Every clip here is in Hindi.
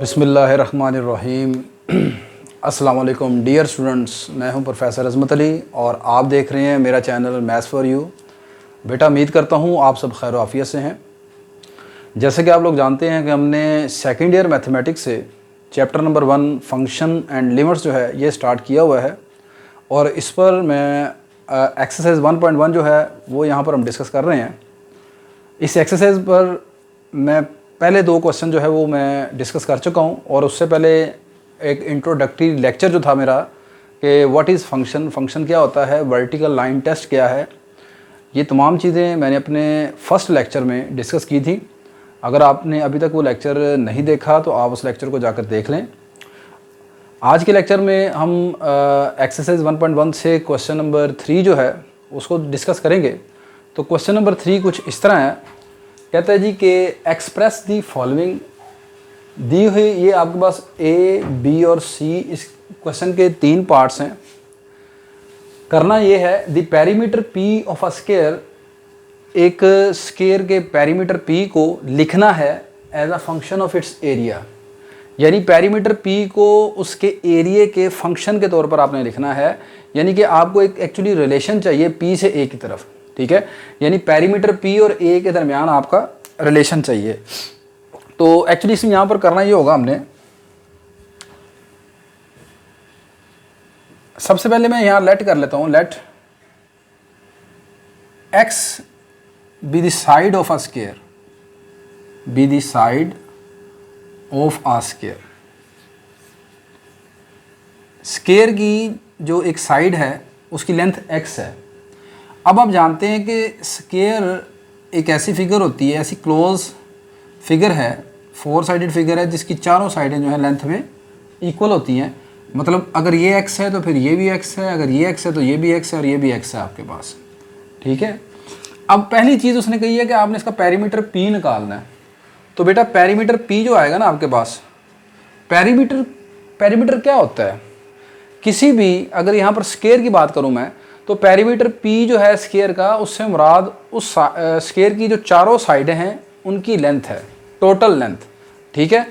बिस्मिल्लाहिर्रहमानिर्रहीम। अस्सलाम वालेकुम डियर स्टूडेंट्स, मैं हूं प्रोफेसर अज़मत अली और आप देख रहे हैं मेरा चैनल मैथ्स फॉर यू। बेटा उम्मीद करता हूं आप सब खैर आफियत से हैं। जैसे कि आप लोग जानते हैं कि हमने सेकेंड ईयर मैथमेटिक्स से chapter number 1 function and limits जो है ये स्टार्ट किया हुआ है और इस पर मैं एक्सरसाइज 1.1 जो है वो यहाँ पर हम डिस्कस कर रहे हैं। इस एक्सरसाइज पर मैं पहले 2 क्वेश्चन जो है वो मैं डिस्कस कर चुका हूँ और उससे पहले एक इंट्रोडक्टरी लेक्चर जो था मेरा कि व्हाट इज़ फंक्शन, फंक्शन क्या होता है, वर्टिकल लाइन टेस्ट क्या है, ये तमाम चीज़ें मैंने अपने फर्स्ट लेक्चर में डिस्कस की थी। अगर आपने अभी तक वो लेक्चर नहीं देखा तो आप उस लेक्चर को जाकर देख लें। आज के लेक्चर में हम एक्सरसाइज 1.1 से क्वेश्चन नंबर 3 जो है उसको डिस्कस करेंगे। तो क्वेश्चन नंबर 3 कुछ इस तरह है, कहता है जी कि एक्सप्रेस दी फॉलोइंग, दी हुई ये आपके पास ए, बी और सी, इस क्वेश्चन के 3 पार्ट्स हैं। करना ये है the perimeter P of a square, एक स्क्वायर के पेरीमीटर पी को लिखना है as a function of its area, यानी पेरीमीटर पी को उसके एरिया के फंक्शन के तौर पर आपने लिखना है। यानी कि आपको एक एक्चुअली रिलेशन चाहिए पी से ए की तरफ, ठीक है। यानी पेरीमीटर पी और ए के दरमियान आपका रिलेशन चाहिए। तो एक्चुअली इसमें यहाँ पर करना ये होगा, हमने सबसे पहले मैं यहाँ लेट कर लेता हूँ, let x be the side of a square, be the side of a square. Square की जो एक साइड है उसकी लेंथ x है। अब आप जानते हैं कि स्क्वायर एक ऐसी फिगर होती है, ऐसी क्लोज फिगर है, 4 साइडेड फिगर है जिसकी चारों साइडें जो है लेंथ में इक्वल होती हैं। मतलब अगर ये x है तो फिर ये भी x है, अगर ये x है तो ये भी x है और ये भी x है आपके पास, ठीक है। अब पहली चीज़ उसने कही है कि आपने इसका पेरीमीटर p निकालना है। तो बेटा पेरीमीटर p जो आएगा ना आपके पास, पेरीमीटर क्या होता है, किसी भी, अगर यहाँ पर स्क्वायर की बात करूँ मैं तो पेरीमीटर p जो है स्क्वायर का, उससे मुराद उस स्क्वायर की जो चारों साइडें हैं उनकी लेंथ है, टोटल लेंथ, ठीक है।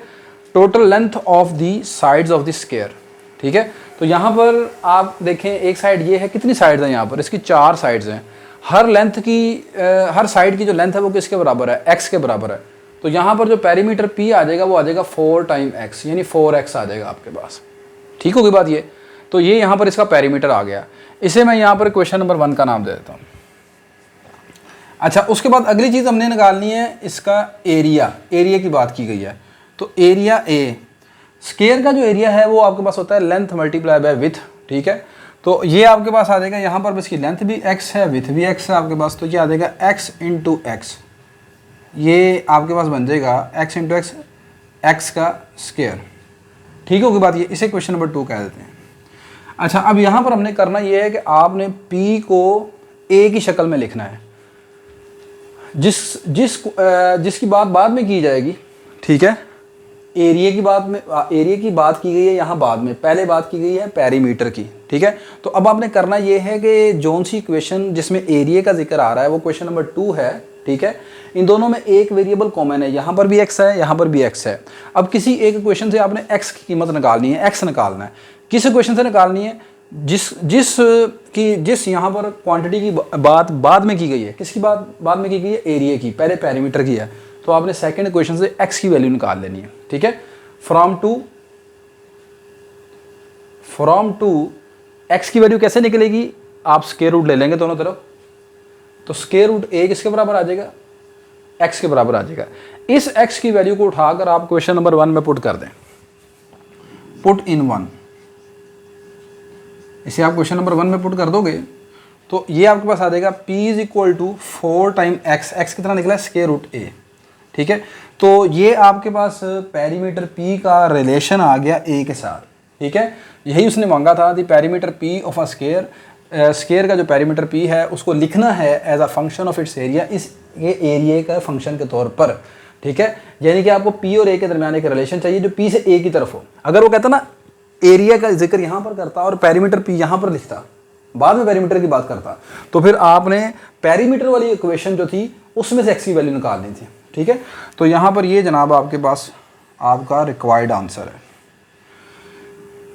Total length of the sides of the square, ठीक है। तो यहाँ पर आप देखें एक साइड ये है, कितनी साइड्स हैं यहाँ पर, इसकी 4 साइड्स हैं। हर लेंथ की हर साइड की जो लेंथ है वो किसके बराबर है, x के बराबर है। तो यहाँ पर जो पेरीमीटर p आ जाएगा वो आ जाएगा 4 टाइम x, यानी 4x आ जाएगा आपके पास, ठीक होगी बात ये। तो ये यहाँ पर इसका पेरीमीटर आ गया। इसे मैं यहाँ पर क्वेश्चन नंबर 1 का नाम दे देता हूँ। अच्छा, उसके बाद अगली चीज़ हमने निकालनी है इसका एरिया, एरिया की बात की गई है। तो एरिया ए, स्क्वायर का जो एरिया है वो आपके पास होता है लेंथ मल्टीप्लाई बाय विथ, ठीक है। तो ये आपके पास आ जाएगा, यहाँ पर इसकी लेंथ भी x है, विथ भी x है आपके पास, तो ये आ जाएगा x इंटू एक्स, ये आपके पास बन जाएगा x इंटू एक्स, एक्स का स्क्वायर, ठीक होगी बात ये। इसे क्वेश्चन नंबर 2 कह देते हैं। अच्छा, अब यहाँ पर हमने करना ये है कि आपने P को A की शक्ल में लिखना है, जिसकी बात बाद में की जाएगी, ठीक है। एरिया की बात की गई है यहाँ बाद में, पहले बात की गई है पेरीमीटर की, ठीक है। तो अब आपने करना ये है कि जोन सी इक्वेशन जिसमें एरिया का जिक्र आ रहा है वो क्वेश्चन नंबर 2 है, ठीक है। इन दोनों में एक वेरिएबल कॉमन है, यहाँ पर भी x है, यहाँ पर भी x है। अब किसी एक इक्वेशन से आपने x की कीमत निकालनी है, x निकालना है। किस इक्वेशन से निकालनी है, जिस यहाँ पर क्वांटिटी की बात बाद में की गई है, किसकी बात बाद में की गई है, एरिया की, पहले पेरीमीटर की है। तो आपने सेकंड इक्वेशन से x की वैल्यू निकाल लेनी है, ठीक है। फ्रॉम टू x की वैल्यू कैसे निकलेगी, आप स्क्वायर रूट ले लेंगे दोनों तरफ, तो स्क्वायर रूट a किसके बराबर आ जाएगा, x के बराबर आ जाएगा। इस x की वैल्यू को उठाकर आप क्वेश्चन नंबर 1 में पुट कर दें, पुट इन 1। इसे आप क्वेश्चन नंबर 1 में पुट कर दोगे तो ये आपके पास आ जाएगा p is equal to 4 time x, x कितना निकला है, स्क्वायर रूट a, ठीक है। तो ये आपके पास पेरीमीटर p का रिलेशन आ गया a के साथ, ठीक है। यही उसने मांगा था, the perimeter p of a square, square का जो पेरीमीटर p है उसको लिखना है as a function of its area, ये एरिया का फंक्शन के तौर पर, ठीक है। यानी कि आपको p और a के दरमियान एक रिलेशन चाहिए जो p से a की तरफ हो। अगर वो कहता ना एरिया का जिक्र यहाँ पर करता और पेरीमीटर p यहाँ पर लिखता, बाद में पेरीमीटर की बात करता, तो फिर आपने पेरीमीटर वाली इक्वेशन जो थी उसमें से x की वैल्यू निकालनी थी, ठीक है। तो यहाँ पर ये जनाब आपके पास आपका रिक्वायर्ड आंसर है।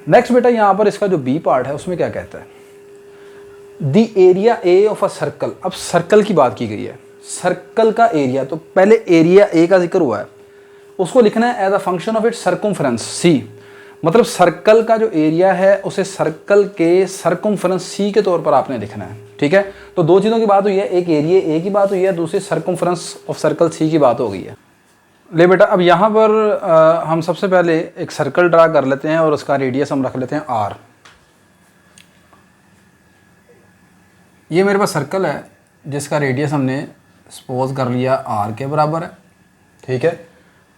नेक्स्ट बेटा यहाँ पर इसका जो बी पार्ट है उसमें क्या कहता है, the area A of a circle. अब सर्कल की बात की गई है, सर्कल का एरिया, तो पहले एरिया ए का जिक्र हुआ है, उसको लिखना है as a function of its circumference C. मतलब सर्कल का जो एरिया है उसे सर्कल के सर्कमफ्रेंस सी के तौर पर आपने लिखना है। ठीक है, तो दो चीज़ों की बात हुई है, एक एरिया ए की बात हुई है, दूसरी सर्कमफ्रेंस ऑफ सर्कल सी की बात हो गई है। ले बेटा अब यहाँ पर हम सबसे पहले एक सर्कल ड्रा कर लेते हैं और उसका रेडियस हम रख लेते हैं आर। ये मेरे पास सर्कल है जिसका रेडियस हमने सपोज कर लिया आर के बराबर है। ठीक है,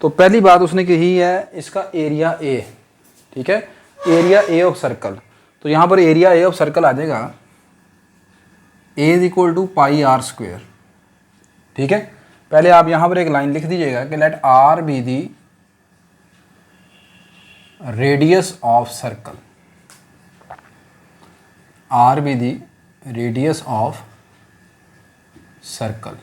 तो पहली बात उसने कही है इसका एरिया ए। ठीक है, एरिया ए ऑफ सर्कल, तो यहाँ पर एरिया ए ऑफ सर्कल आ जाएगा A is equal to pi r square. ठीक है, पहले आप यहाँ पर एक लाइन लिख दीजिएगा कि let r be the radius of circle, r be the radius of circle.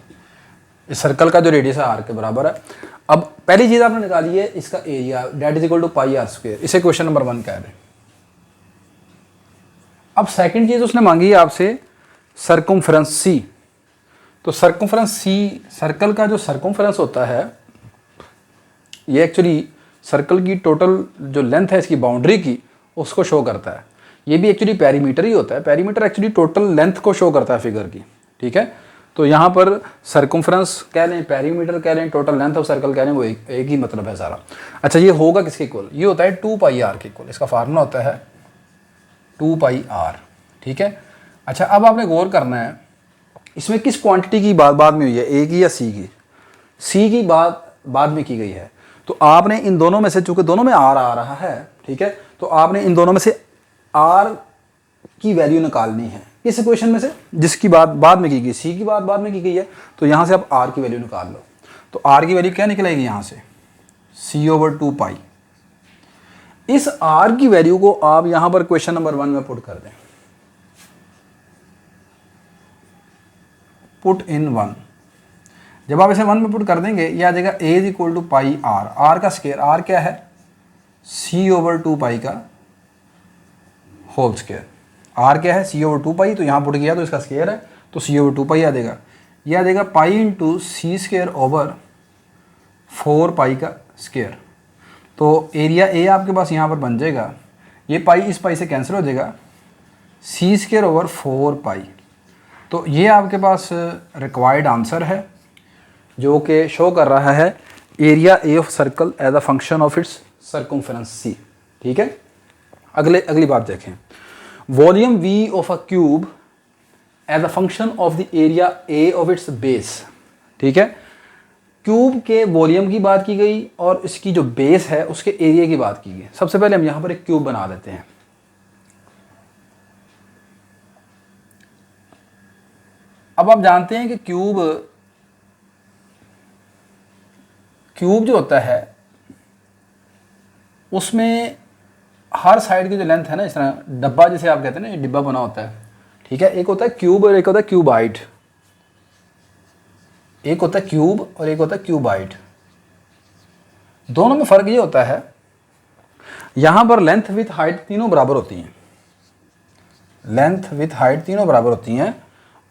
इस सर्कल का जो रेडियस है आर के बराबर है। अब पहली चीज़ आपने निकाली है इसका area, that is equal to pi r square, इसे क्वेश्चन नंबर 1 कह रहे हैं। अब सेकंड चीज़ उसने मांगी है आपसे सर्कमफ्रेंस सी। तो सर्कमफ्रेंस सी, सर्कल का जो सर्कमफ्रेंस होता है ये एक्चुअली सर्कल की टोटल जो लेंथ है इसकी बाउंड्री की उसको शो करता है। ये भी एक्चुअली पेरीमीटर ही होता है, पेरीमीटर एक्चुअली टोटल लेंथ को शो करता है फिगर की। ठीक है, तो यहाँ पर सर्कमफ्रेंस कह लें, पेरीमीटर कह लें, टोटल लेंथ ऑफ सर्कल कह लें, वो एक ही मतलब है सारा। अच्छा, ये होगा किसके इक्वल, ये होता है 2 पाई आर के इक्वल, इसका फार्मूला होता है 2 पाई आर। ठीक है, अच्छा अब आपने गौर करना है इसमें किस क्वांटिटी की बात बाद में हुई है, ए की या सी की। सी की बात बाद में की गई है, तो आपने इन दोनों में से, चूंकि दोनों में आर आ रहा है, ठीक है, तो आपने इन दोनों में से आर की वैल्यू निकालनी है इस इक्वेशन में से, जिसकी बात बाद में की गई, सी की बात बाद में की गई है, तो यहाँ से आप आर की वैल्यू निकाल लो। तो आर की वैल्यू क्या निकलेगी यहाँ से, C/2 पाई। इस आर की वैल्यू को आप यहाँ पर क्वेश्चन नंबर 1 में पुट कर दें, पुट इन 1। जब आप इसे 1 में पुट कर देंगे ये आ जाएगा A is equal to pi r, r का स्केयर, आर क्या है C/2 पाई का होल स्केयर। आर क्या है C/2 पाई, तो यहाँ पुट किया तो इसका स्केयर है तो C/2 पाई आ जाएगा। ये आ जाएगा पाई इंटू सी स्केयर ओवर 4 पाई का स्केयर। तो एरिया ए आपके पास यहाँ पर बन जाएगा, ये पाई इस पाई से कैंसिल हो जाएगा, सी स्केयर ओवर 4 पाई। तो ये आपके पास रिक्वायर्ड आंसर है जो कि शो कर रहा है area A of circle as a function of its circumference C. ठीक है, अगली बात देखें, volume V of a cube as a function of the area A of its base. ठीक है, क्यूब के वॉल्यूम की बात की गई और इसकी जो बेस है उसके एरिया की बात की गई। सबसे पहले हम यहाँ पर एक क्यूब बना देते हैं। अब आप जानते हैं कि क्यूब जो होता है उसमें हर साइड की जो लेंथ है ना, इस तरह डब्बा जिसे आप कहते हैं ना, ये डिब्बा बना होता है। ठीक है, एक होता है क्यूब और एक होता है क्यूबाइड, एक होता है क्यूब और एक होता है क्यूबाइड। दोनों में फर्क ये होता है यहां पर लेंथ विथ हाइट तीनों बराबर होती हैं, लेंथ विथ हाइट तीनों बराबर होती हैं,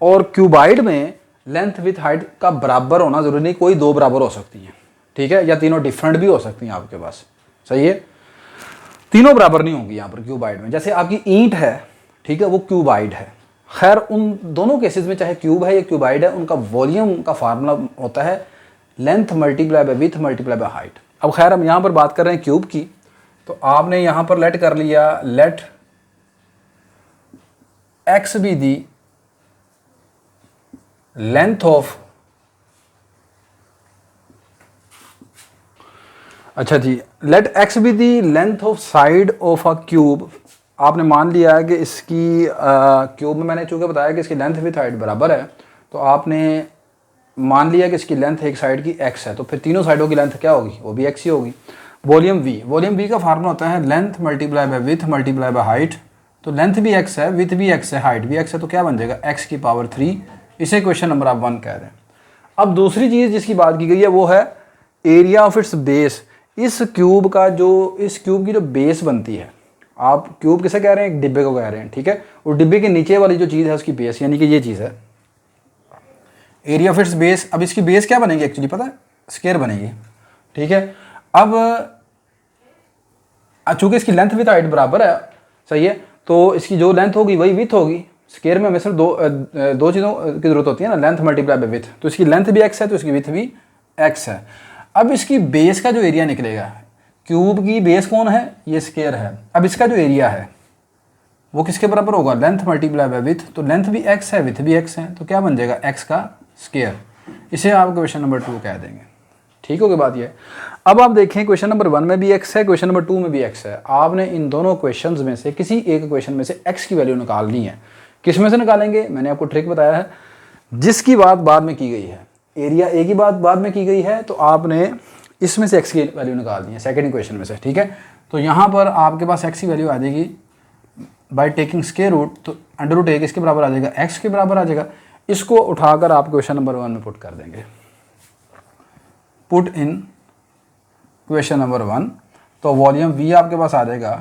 और क्यूबाइड में लेंथ विथ हाइट का बराबर होना जरूरी नहीं, कोई दो बराबर हो सकती हैं। ठीक है, या तीनों डिफरेंट भी हो सकती हैं आपके पास। सही है, तीनों बराबर नहीं होंगी यहाँ पर क्यूबाइड में। जैसे आपकी ईंट है, ठीक है, वो क्यूबाइड है। खैर उन दोनों केसेस में चाहे क्यूब है या क्यूबाइड है, उनका वॉल्यूम का फार्मूला होता है length multiply by width multiply by height. अब खैर हम यहाँ पर बात कर रहे हैं क्यूब की, तो आपने यहाँ पर लेट कर लिया, let x be the length of, अच्छा जी, let x be the length of side of a cube. आपने मान लिया है कि इसकी क्यूब में मैंने चूँकि बताया कि इसकी लेंथ विथ हाइट बराबर है, तो आपने मान लिया कि इसकी लेंथ एक साइड की x है, तो फिर तीनों साइडों की लेंथ क्या होगी, वो भी x ही होगी। वॉल्यूम v का फार्मूला होता है length multiply by width multiply by height. तो लेंथ भी x है, विड्थ भी x है, हाइट भी x है, तो क्या बन जाएगा x की पावर 3। इसे क्वेश्चन नंबर आप 1 कह रहे हैं। अब दूसरी चीज़ जिसकी बात की गई है वो है एरिया ऑफ इट्स बेस। इस क्यूब की जो बेस बनती है, आप क्यूब किसे कह रहे हैं, एक डिब्बे को कह रहे हैं, ठीक है। और डिब्बे के नीचे वाली जो चीज़ है उसकी बेस, यानी कि ये चीज़ है एरिया ऑफ इट्स बेस। अब इसकी बेस क्या बनेगी एक्चुअली पता है, स्क्वायर बनेगी, ठीक है। अब चूंकि इसकी लेंथ विथ हाइट बराबर है, सही है, तो इसकी जो लेंथ होगी वही विथ होगी। स्क्वायर में हमें सिर्फ दो चीज़ों की जरूरत होती है ना, लेंथ मल्टीप्लाई बाय विथ, तो इसकी लेंथ भी x है तो इसकी विथ भी x है। अब इसकी बेस का जो एरिया निकलेगा, क्यूब की बेस कौन है, ये स्क्वायर है। अब इसका जो एरिया है वो किसके बराबर होगा, लेंथ मल्टीप्लाई बाय विथ, तो लेंथ भी x है विथ भी x है, तो क्या बन जाएगा, x का स्क्वायर। इसे आप क्वेश्चन नंबर 2 कह देंगे, ठीक हो गई बात ये। अब आप देखें क्वेश्चन नंबर 1 में भी x है, क्वेश्चन नंबर 2 में भी x है। आपने इन दोनों क्वेश्चंस में से किसी एक क्वेश्चन में से x की वैल्यू निकालनी है। किस में से निकालेंगे, मैंने आपको ट्रिक बताया है, जिसकी बात बाद में की गई है, एरिया ए की बात बाद में की गई है, तो आपने इसमें से x की वैल्यू निकालनी है सेकेंड क्वेश्चन में से, ठीक है। तो यहाँ पर आपके पास x की वैल्यू आ जाएगी बाय टेकिंग स्क्वायर रूट, तो अंडर रूट ए किसके बराबर आ जाएगा, x के बराबर आ जाएगा। इसको उठाकर आप क्वेश्चन नंबर 1 में पुट कर देंगे, पुट इन क्वेश्चन नंबर 1, तो वॉल्यूम v आपके पास आ जाएगा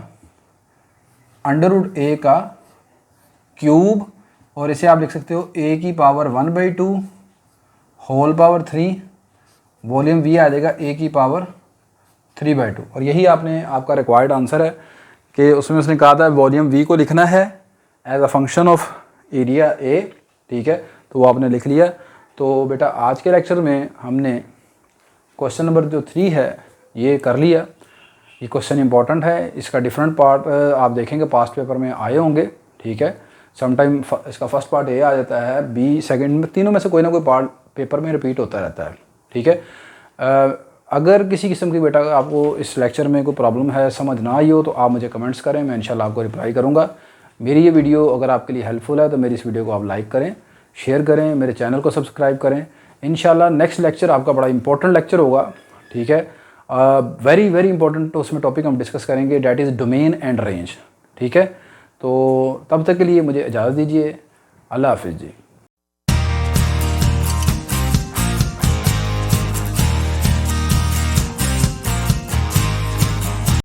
अंडर रूट ए का क्यूब, और इसे आप लिख सकते हो a की power 1/2 whole power 3, volume v आ जाएगा a की पावर 3/2। और यही आपका रिक्वायर्ड आंसर है कि उसमें उसने कहा था वॉल्यूम v को लिखना है as a function of area a, ठीक है, तो वो आपने लिख लिया। तो बेटा आज के लेक्चर में हमने क्वेश्चन नंबर जो 3 है ये कर लिया। ये क्वेश्चन इंपॉर्टेंट है, इसका डिफरेंट पार्ट आप देखेंगे पास्ट पेपर में आए होंगे, ठीक है। समटाइम इसका फर्स्ट पार्ट ए आ जाता है, बी सेकंड में, तीनों में से कोई ना कोई पार्ट पेपर में रिपीट होता रहता है, ठीक है। अगर किसी किस्म की बेटा आपको इस लेक्चर में कोई प्रॉब्लम है, समझ ना आई हो, तो आप मुझे कमेंट्स करें, मैं इंशाल्लाह आपको रिप्लाई करूँगा। मेरी ये वीडियो अगर आपके लिए हेल्पफुल है तो मेरी इस वीडियो को आप लाइक करें, शेयर करें, मेरे चैनल को सब्सक्राइब करें। इंशाल्लाह नेक्स्ट लेक्चर आपका बड़ा इंपॉर्टेंट लेक्चर होगा, ठीक है। वेरी वेरी इंपॉर्टेंट, तो उसमें टॉपिक हम डिस्कस करेंगे, that is domain and range, ठीक है। तो तब तक के लिए मुझे इजाज़त दीजिए, अल्लाह हाफिज़ जी।